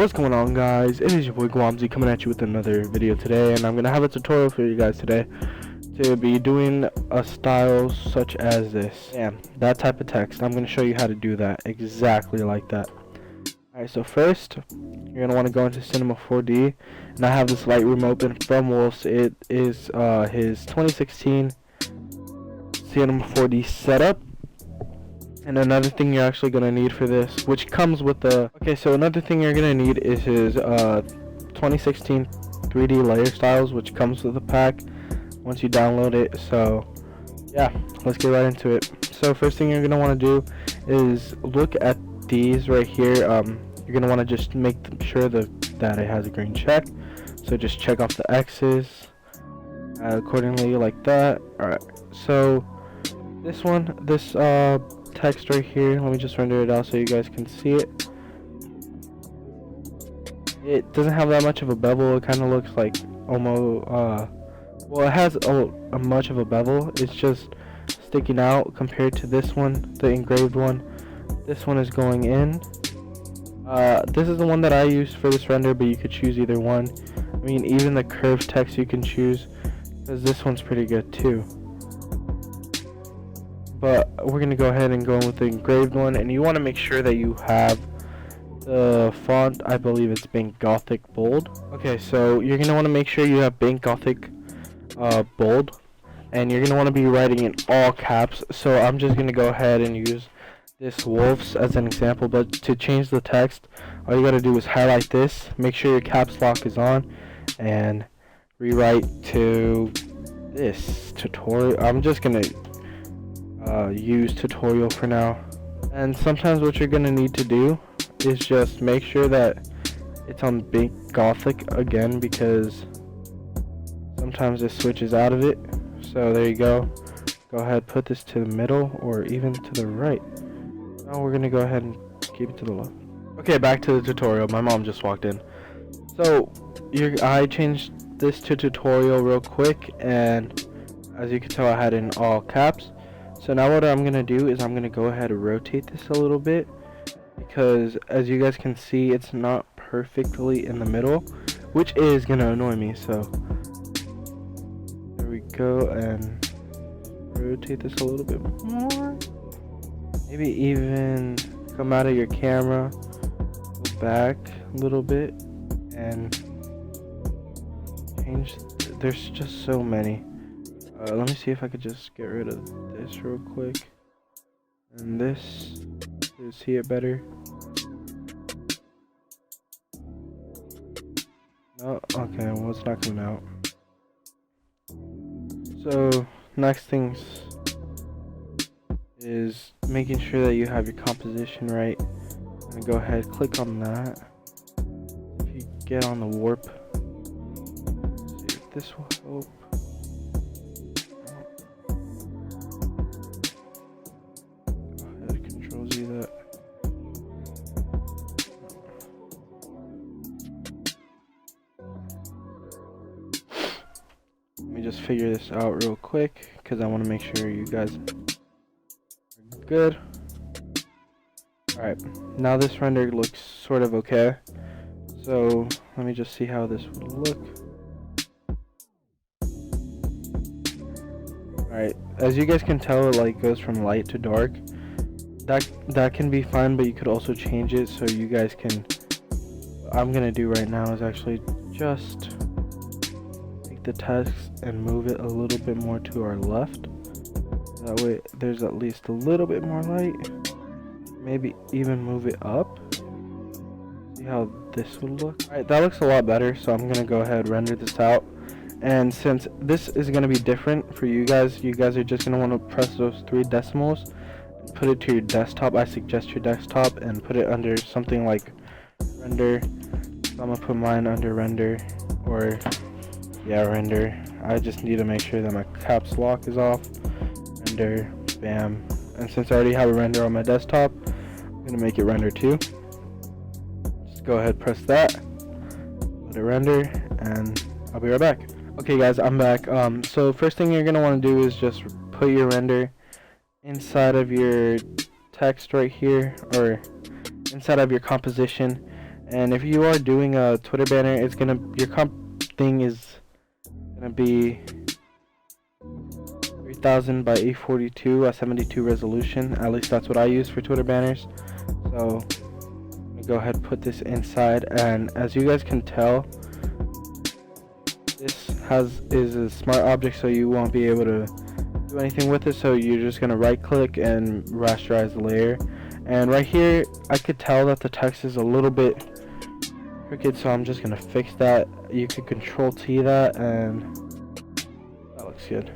What's going on, guys? It is your boy Guamzi coming at you with another video today, and I'm gonna have a tutorial for you guys today to be doing a style such as this. Yeah, that type of text. I'm gonna show you how to do that exactly like that. Alright, so first you're gonna want to go into Cinema 4D, and I have this Lightroom open from Wolf's. It is his 2016 Cinema 4D setup. And another thing you're actually going to need for this, which comes with the... Okay, so another thing you're going to need is his 2016 3D layer styles, which comes with the pack once you download it. So, yeah, let's get right into it. So, first thing you're going to want to do is look at these right here. You're going to want to just make sure that it has a green check. So, just check off the X's accordingly like that. Alright, so this text right here, let me just render it out so you guys can see it. It doesn't have that much of a bevel. It kind of looks like almost well, it has a much of a bevel. It's just sticking out compared to this one, the engraved one. This one is going in. This is the one that I used for this render, but you could choose either one. I mean, even the curved text you can choose, because this one's pretty good too. But we're going to go ahead and go with the engraved one, and you want to make sure that you have the font. I believe it's Bank Gothic Bold. Okay, so you're going to want to make sure you have Bank Gothic Bold, and you're going to want to be writing in all caps. So I'm just going to go ahead and use this Wolf's as an example, but to change the text, all you got to do is highlight this, make sure your caps lock is on, and rewrite to this tutorial. I'm just going to use tutorial for now. And sometimes what you're gonna need to do is just make sure that it's on Big Gothic again, because sometimes it switches out of it. So there you go. Go ahead, put this to the middle or even to the right. Now we're gonna go ahead and keep it to the left. Okay, back to the tutorial. My mom just walked in. So I changed this to tutorial real quick, and as you can tell, I had it in all caps. So now what I'm going to do is I'm going to go ahead and rotate this a little bit, because as you guys can see, it's not perfectly in the middle, which is going to annoy me. So there we go, and rotate this a little bit more. Maybe even come out of your camera, go back a little bit, and change. There's just so many. Let me see if I could just get rid of this real quick. And this, to see it better. No, okay, well, it's not coming out. So, next things is making sure that you have your composition right. I'm gonna go ahead, click on that. If you get on the warp, see if this will help. Let me just figure this out real quick, because I want to make sure you guys are good. Alright, now this render looks sort of okay. So let me just see how this would look. Alright, as you guys can tell, it like goes from light to dark. That can be fine, but you could also change it so you guys can... What I'm gonna do right now is actually just take the text and move it a little bit more to our left. That way there's at least a little bit more light. Maybe even move it up. See how this would look. Alright, that looks a lot better, so I'm gonna go ahead and render this out. And since this is gonna be different for you guys are just gonna want to press those 3 decimals. Put it to your desktop. I suggest your desktop, and put it under something like render. So I'm gonna put mine under render, or yeah, render. I just need to make sure that my caps lock is off. Render, bam. And since I already have a render on my desktop, I'm gonna make it render too. Just go ahead, press that, let it render, and I'll be right back. Okay guys, I'm back. So first thing you're gonna want to do is just put your render inside of your text right here, or inside of your composition, And if you are doing a Twitter banner, it's gonna, your comp thing is gonna be 3000 by 842 at 72 resolution. At least that's what I use for Twitter banners. So I'm gonna go ahead and put this inside, and as you guys can tell, this is a smart object, so you won't be able to do anything with it. So you're just gonna right click and rasterize the layer. And right here I could tell that the text is a little bit crooked, so I'm just gonna fix that. You can control T that, and that looks good.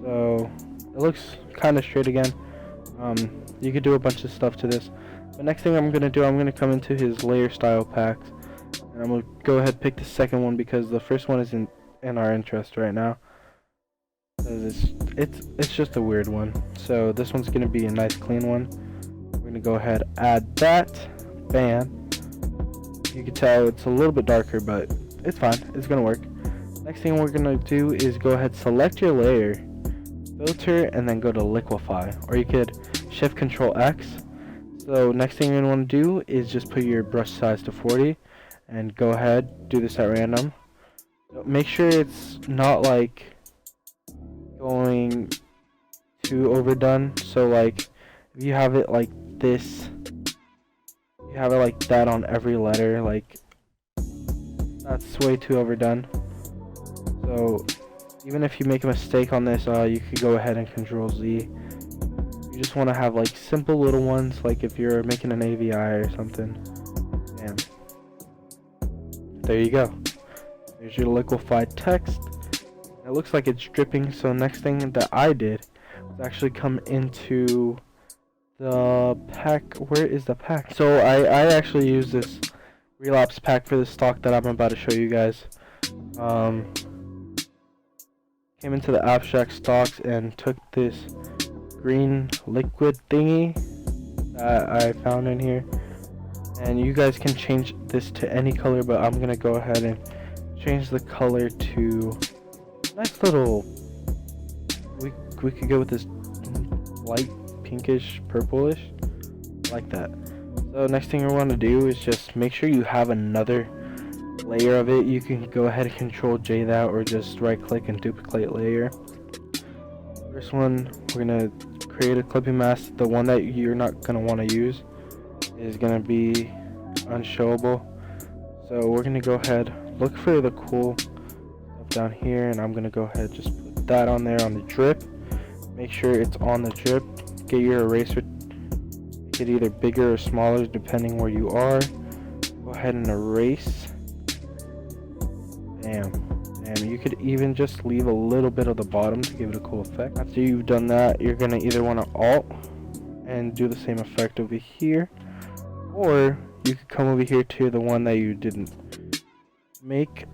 So it looks kind of straight again. You could do a bunch of stuff to this. The next thing I'm gonna do, I'm gonna come into his layer style packs, and I'm gonna go ahead and pick the second one because the first one isn't in our interest right now. It's just a weird one. So this one's gonna be a nice clean one. We're gonna go ahead add that. Bam. You can tell it's a little bit darker, but it's fine. It's gonna work. Next thing we're gonna do is go ahead, select your layer, filter, and then go to liquify, or you could shift control X. So next thing you're gonna want to do is just put your brush size to 40, and go ahead, do this at random. Make sure it's not like going too overdone. So like if you have it like this, you have it like that on every letter, like that's way too overdone. So even if you make a mistake on this, you could go ahead and control Z. You just want to have like simple little ones, like if you're making an AVI or something. And there you go. There's your liquefied text. It looks like it's dripping. So next thing that I did was actually come into the pack. Where is the pack? So I actually used this relapse pack for the stock that I'm about to show you guys. Came into the abstract stocks and took this green liquid thingy that I found in here, and you guys can change this to any color, but I'm gonna go ahead and change the color to nice little, we could go with this light pinkish purplish, like that. So next thing you want to do is just make sure you have another layer of it. You can go ahead and control J that, or just right click and duplicate layer. First one, we're gonna create a clipping mask. The one that you're not gonna want to use is gonna be unshowable. So we're gonna go ahead, look for the cool stuff down here, and I'm gonna go ahead just put that on there on the drip. Make sure it's on the drip. Get your eraser, make it either bigger or smaller depending where you are. Go ahead and erase. Bam. And you could even just leave a little bit of the bottom to give it a cool effect. After you've done that, you're gonna either want to alt and do the same effect over here, or you could come over here to the one that you didn't make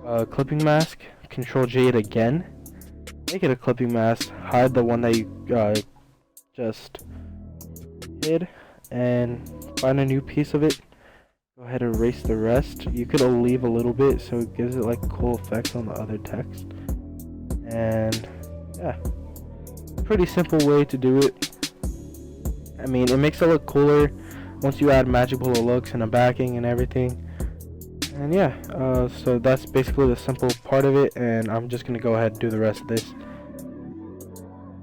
a clipping mask, control J it again, make it a clipping mask, hide the one that you just hid, and find a new piece of it. Go ahead and erase the rest. You could leave a little bit so it gives it like cool effects on the other text. And yeah, pretty simple way to do it. I mean, it makes it look cooler once you add magic bullet looks and a backing and everything. And yeah, so that's basically the simple part of it, and I'm just gonna go ahead and do the rest of this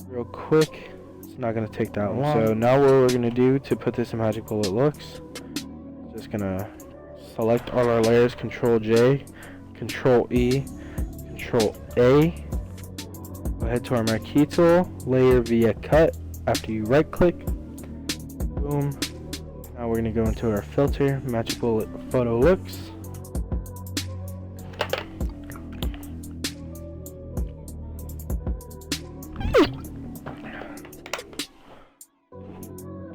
real quick. It's not gonna take that long. So now what we're gonna do to put this in magic bullet looks, just gonna select all our layers, control J, control E, control A, go ahead to our marquee tool, layer via cut. After you right click, boom. Now we're gonna go into our filter, magic bullet photo looks.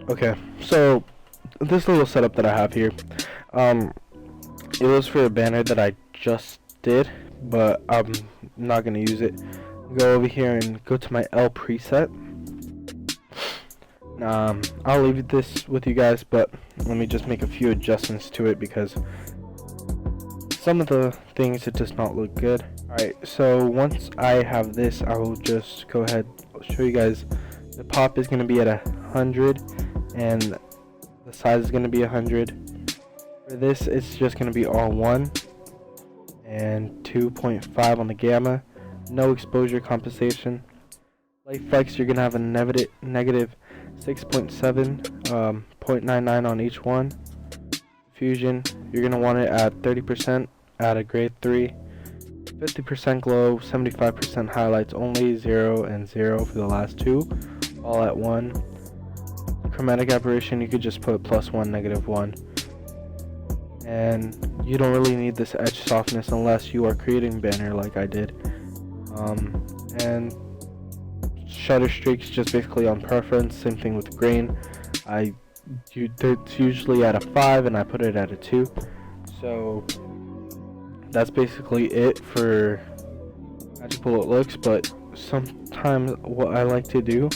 Okay, so this little setup that I have here, it was for a banner that I just did, but I'm not gonna use it. Go over here and go to my L preset. I'll leave this with you guys, but let me just make a few adjustments to it because some of the things it does not look good. Alright, so once I have this, I will just go ahead, I'll show you guys. The pop is going to be at 100, and the size is going to be 100. For this, it's just going to be R1 and 2.5 on the gamma. No exposure compensation. Light flex, you're going to have a negative 6.7, 0.99 on each one. Diffusion, you're going to want it at 30% at a grade 3. 50% glow, 75% highlights only, 0 and 0 for the last two, all at 1. Chromatic aberration, you could just put +1, -1. And you don't really need this edge softness unless you are creating banner like I did. And shutter streaks just basically on preference, same thing with grain. It's usually at a 5 and I put it at a 2. So that's basically it for Magic Bullet looks, but sometimes what I like to do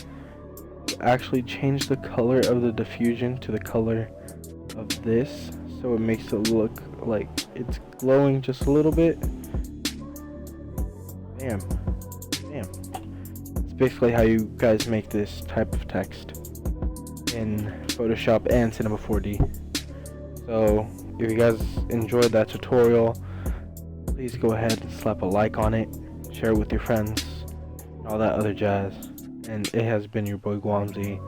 is actually change the color of the diffusion to the color of this, so it makes it look like it's glowing just a little bit. Bam. It's basically how you guys make this type of text in Photoshop and Cinema 4D. So if you guys enjoyed that tutorial, please go ahead and slap a like on it, share it with your friends, and all that other jazz. And it has been your boy Guamzi.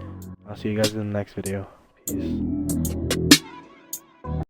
I'll see you guys in the next video. Peace.